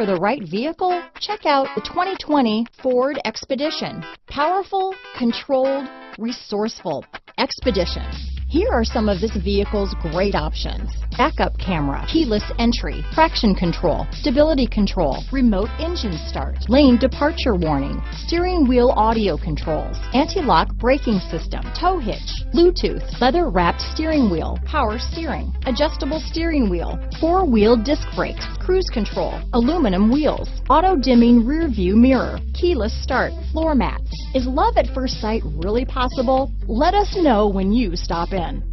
for the right vehicle? Check out the 2020 Ford Expedition. Powerful, controlled, resourceful. Expedition. Here are some of this vehicle's great options: backup camera, keyless entry, traction control, stability control, remote engine start, lane departure warning, steering wheel audio controls, anti-lock braking system, tow hitch, Bluetooth, leather-wrapped steering wheel, power steering, adjustable steering wheel, four-wheel disc brakes, cruise control, aluminum wheels, auto-dimming rear view mirror, keyless start, floor mats. Is love at first sight really possible? Let us know when you stop in.